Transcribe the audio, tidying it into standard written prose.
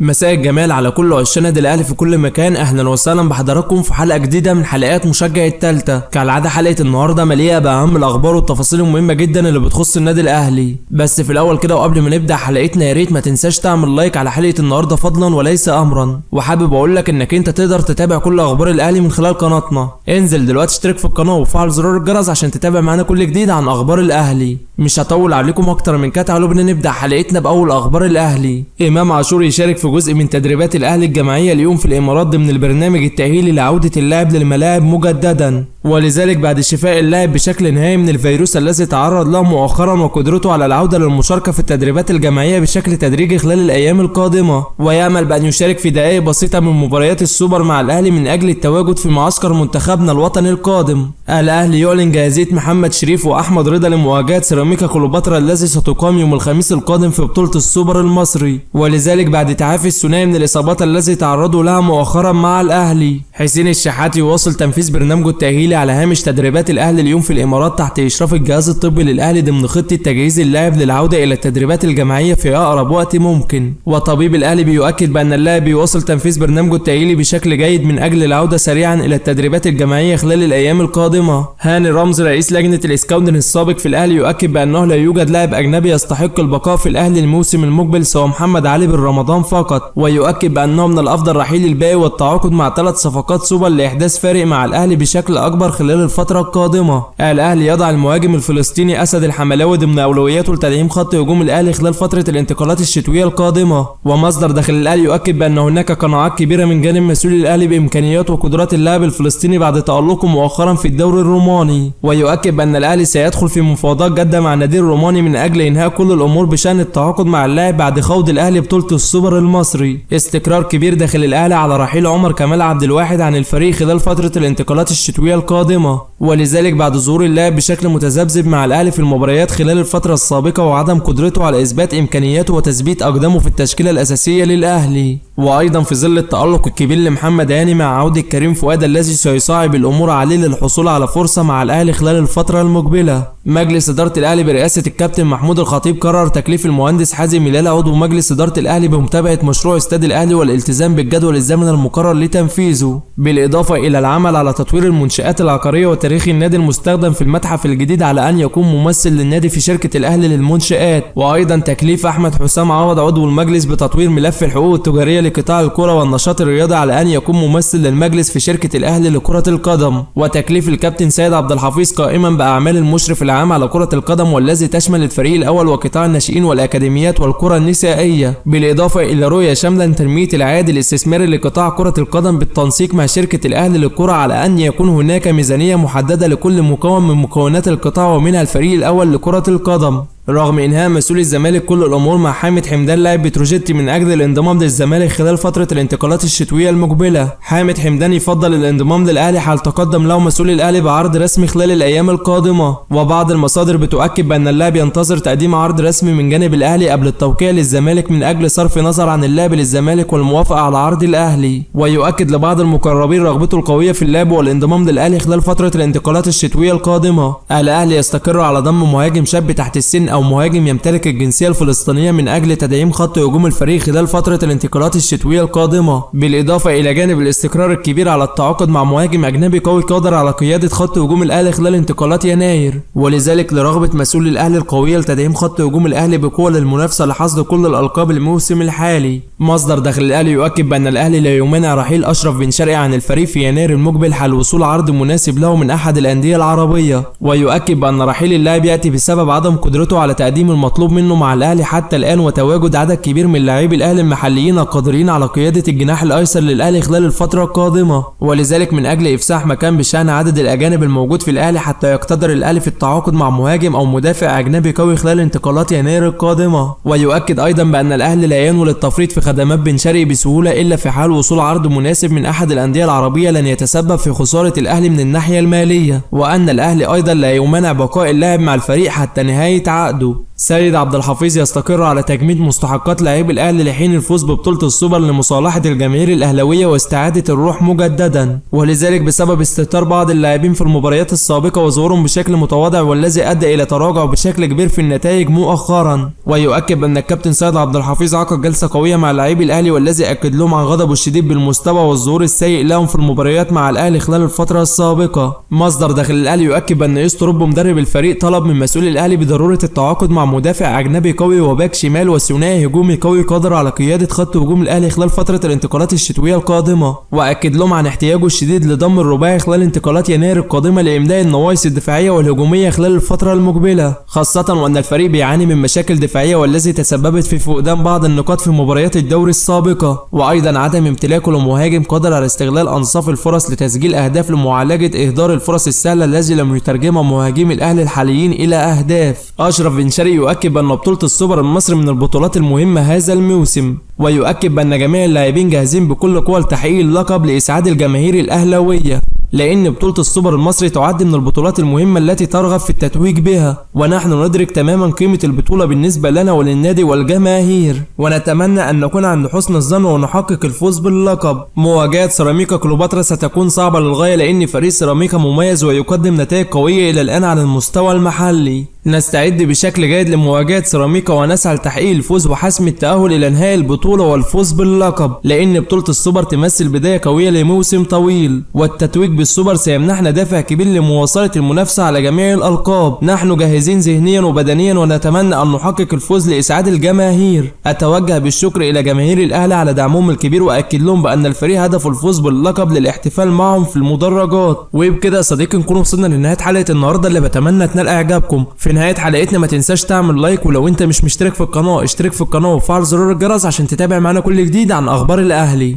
مساء الجمال على كل عشاق النادي الاهلي في كل مكان. اهلا وسهلا بحضراتكم في حلقه جديده من حلقات مشجع التالتة. كالعاده حلقه النهارده مليئه باهم الاخبار والتفاصيل المهمه جدا اللي بتخص النادي الاهلي. بس في الاول كده وقبل ما نبدا حلقتنا، يا ريت ما تنساش تعمل لايك على حلقه النهارده فضلا وليس امرا. وحابب اقول لك انك انت تقدر تتابع كل اخبار الاهلي من خلال قناتنا. انزل دلوقتي اشترك في القناه وفعل زرار الجرس عشان تتابع معانا كل جديد عن اخبار الاهلي. مش هطول عليكم اكتر من كده، تعالوا بينا نبدا حلقتنا باول اخبار الاهلي. امام عاشور يشارك في جزء من تدريبات الاهلي الجماعيه اليوم في الامارات ضمن البرنامج التاهيلي لعوده اللاعب للملاعب مجددا، ولذلك بعد شفاء اللاعب بشكل نهائي من الفيروس الذي تعرض له مؤخرا وقدرته على العوده للمشاركه في التدريبات الجماعيه بشكل تدريجي خلال الايام القادمه، ويامل بان يشارك في دقائق بسيطه من مباريات السوبر مع الاهلي من اجل التواجد في معسكر منتخبنا الوطني القادم. الاهلي يعلن جاهزيه محمد شريف واحمد رضا لمواجهه سيراميكا كليوباترا الذي ستقام يوم الخميس القادم في بطوله السوبر المصري، ولذلك بعد تعافي الثنائي من الاصابات الذي تعرضوا لها مؤخرا مع الاهلي. حسين الشحات يواصل تنفيذ برنامجه التاهيلي على هامش تدريبات الاهلي اليوم في الامارات تحت اشراف الجهاز الطبي للاهلي ضمن خطه تجهيز اللاعب للعوده الى التدريبات الجماعيه في اقرب وقت ممكن. وطبيب الاهلي بيؤكد بان اللاعب يواصل تنفيذ برنامجه التاهيلي بشكل جيد من اجل العوده سريعا الى التدريبات الجماعيه خلال الايام القادمه. هاني رمزي رئيس لجنه الاسكاودنج السابق في الاهلي يؤكد بانه لا يوجد لاعب اجنبي يستحق البقاء في الاهلي الموسم المقبل سوى محمد علي بن رمضان فقط، ويؤكد بانه من الافضل رحيل الباقي والتعاقد مع 3 صفقات سوبر لاحداث فارق مع الاهلي بشكل اكبر خلال الفتره القادمه. الاهلي يضع المهاجم الفلسطيني اسد الحملاوي ضمن اولوياته لتدعيم خط هجوم الاهلي خلال فتره الانتقالات الشتويه القادمه. ومصدر داخل الاهلي يؤكد بان هناك قناعات كبيره من جانب مسؤولي الاهلي بامكانيات وقدرات اللاعب الفلسطيني بعد تالقه مؤخرا في الدوري الروماني، ويؤكد بان الاهلي سيدخل في مفاوضات جاده مع النادي الروماني من اجل انهاء كل الامور بشان التعاقد مع اللاعب بعد خوض الاهلي بطوله السوبر المصري. استقرار كبير داخل الاهلي على رحيل عمر كمال عبد الواحد عن الفريق خلال فتره الانتقالات الشتويه القادمه، ولذلك بعد ظهور اللاعب بشكل متذبذب مع الاهلي في المباريات خلال الفتره السابقه وعدم قدرته على اثبات امكانياته وتثبيت اقدامه في التشكيله الاساسيه للاهلي، وايضا في ظل التالق الكبير لمحمد هاني مع عوده كريم فؤاد الذي سيصعب الامور عليه للحصول على فرصه مع الاهلي خلال الفتره المقبله. مجلس اداره الاهلي برئاسه الكابتن محمود الخطيب قرر تكليف المهندس حازم هلال عضو مجلس اداره الاهلي بمتابعه مشروع استاد الاهلي والالتزام بالجدول الزمني المقرر لتنفيذه، بالاضافه الى العمل على تطوير المنشآت العقاريه وتاريخ النادي المستخدم في المتحف الجديد على ان يكون ممثل للنادي في شركه الاهلي للمنشآت، وايضا تكليف احمد حسام عوض عضو المجلس بتطوير ملف الحقوق التجاريه لقطاع الكره والنشاط الرياضي على ان يكون ممثل للمجلس في شركه الاهلي لكره القدم، وتكليف الكابتن سيد عبد الحفيظ قائما باعمال المشرف العام على كره القدم والذي تشمل الفريق الاول وقطاع الناشئين والاكاديميات والكره النسائيه، بالاضافه الى رؤيه شامله لتنميه العائد الاستثماري لقطاع كره القدم بالتنسيق مع شركه الاهلي للكره على ان يكون هناك ميزانيه محدده لكل مكون من مكونات القطاع ومنها الفريق الاول لكره القدم. رغم انهاء مسؤول الزمالك كل الامور مع حامد حمدان لاعب بتروجيت من اجل الانضمام للزمالك خلال فتره الانتقالات الشتويه المقبله، حامد حمدان يفضل الانضمام للاهلي حال تقدم له مسؤول الاهلي بعرض رسمي خلال الايام القادمه، وبعض المصادر بتؤكد بان اللاعب ينتظر تقديم عرض رسمي من جانب الاهلي قبل التوقيع للزمالك من اجل صرف نظر عن اللاعب للزمالك والموافقه على عرض الاهلي. ويؤكد لبعض المقربين رغبته القويه في اللعب والانضمام للاهلي خلال فتره الانتقالات الشتويه القادمه. الاهلي يستقر على ضم مهاجم شاب تحت السن او مهاجم يمتلك الجنسيه الفلسطينيه من اجل تدعيم خط هجوم الفريق خلال فتره الانتقالات الشتويه القادمه، بالاضافه الى جانب الاستقرار الكبير على التعاقد مع مهاجم اجنبي قوي قادر على قياده خط هجوم الاهلي خلال انتقالات يناير، ولذلك لرغبه مسؤول الاهلي القويه لتدعيم خط هجوم الاهلي بقوه للمنافسه لحصد كل الالقاب الموسم الحالي. مصدر داخل الاهلي يؤكد بان الاهلي لا يمانع رحيل اشرف بن شرقي عن الفريق في يناير المقبل حال وصول عرض مناسب له من احد الانديه العربيه، ويؤكد بان رحيل اللاعب ياتي بسبب عدم قدرته على تقديم المطلوب منه مع الاهلي حتى الان وتواجد عدد كبير من لاعبي الاهلي المحليين القادرين على قياده الجناح الايسر للاهلي خلال الفتره القادمه، ولذلك من اجل افساح مكان بشان عدد الاجانب الموجود في الاهلي حتى يقتدر الاهلي في التعاقد مع مهاجم او مدافع اجنبي قوي خلال انتقالات يناير القادمه. ويؤكد ايضا بان الاهلي لا ينوي للتفريط في خدمات بن شرقي بسهوله الا في حال وصول عرض مناسب من احد الانديه العربيه لن يتسبب في خساره الاهلي من الناحيه الماليه، وان الاهلي ايضا لا يمانع بقاء اللاعب مع الفريق حتى نهايه عقده. سيد عبد الحفيظ يستقر على تجميد مستحقات لاعبي الاهلي لحين الفوز ببطولة السوبر لمصالحة الجماهير الاهلاوية واستعادة الروح مجددا، ولذلك بسبب استهتار بعض اللاعبين في المباريات السابقة وظهورهم بشكل متواضع والذي ادى الى تراجع بشكل كبير في النتائج مؤخرا. ويؤكد ان الكابتن سيد عبد الحفيظ عقد جلسة قوية مع لاعبي الاهلي والذي اكد لهم عن غضبه الشديد بالمستوى والظهور السيء لهم في المباريات مع الاهلي خلال الفترة السابقة. مصدر داخل الاهلي يؤكد ان يستروب مدرب الفريق طلب من مسؤول الاهلي بضرورة التعاقد مع مدافع اجنبي قوي وباك شمال وثنائي هجومي قوي قادر على قيادة خط هجوم الاهلي خلال فترة الانتقالات الشتوية القادمة، واكد لهم عن احتياجه الشديد لضم الرباعي خلال انتقالات يناير القادمة لاملاء النواقص الدفاعية والهجومية خلال الفترة المقبلة، خاصة وان الفريق بيعاني من مشاكل دفاعية والذي تسببت في فقدان بعض النقاط في مباريات الدوري السابقة، وايضا عدم امتلاكه لمهاجم قادر على استغلال انصاف الفرص لتسجيل اهداف لمعالجة اهدار الفرص السهلة الذي لم يترجمها مهاجمي الاهلي الحاليين الى اهداف. اشرف بن شرقي يؤكد بان بطولة السوبر المصري من البطولات المهمة هذا الموسم، ويؤكد بان جميع اللاعبين جاهزين بكل قوة لتحقيق اللقب لاسعاد الجماهير الاهلاوية، لأن بطولة السوبر المصري تعد من البطولات المهمة التي ترغب في التتويج بها، ونحن ندرك تماما قيمة البطولة بالنسبة لنا وللنادي والجماهير، ونتمنى أن نكون عند حسن الظن ونحقق الفوز باللقب. مواجهة سيراميكا كليوباترا ستكون صعبة للغاية لأن فريق سيراميكا مميز ويقدم نتائج قوية إلى الآن على المستوى المحلي. نستعد بشكل جيد لمواجهة سيراميكا ونسعى لتحقيق الفوز وحسم التأهل إلى نهائي البطولة والفوز باللقب، لأن بطولة السوبر تمثل بداية قوية لموسم طويل، والتتويج بالسوبر سيمنحنا دافع كبير لمواصلة المنافسة على جميع الألقاب. نحن جاهزين ذهنيا وبدنيا ونتمنى أن نحقق الفوز لإسعاد الجماهير. أتوجه بالشكر إلى جماهير الأهلي على دعمهم الكبير وأكد لهم بأن الفريق هدفه الفوز باللقب للاحتفال معهم في المدرجات. وبكده يا صديقي نكون وصلنا لنهاية حلقة النهاردة اللي بتمنى تنال إعجابكم. في نهاية حلقتنا ما تنساش تعمل لايك، ولو انت مش مشترك في القناة اشترك في القناة وفعل زرار الجرس عشان تتابع معنا كل جديد عن اخبار الاهلي.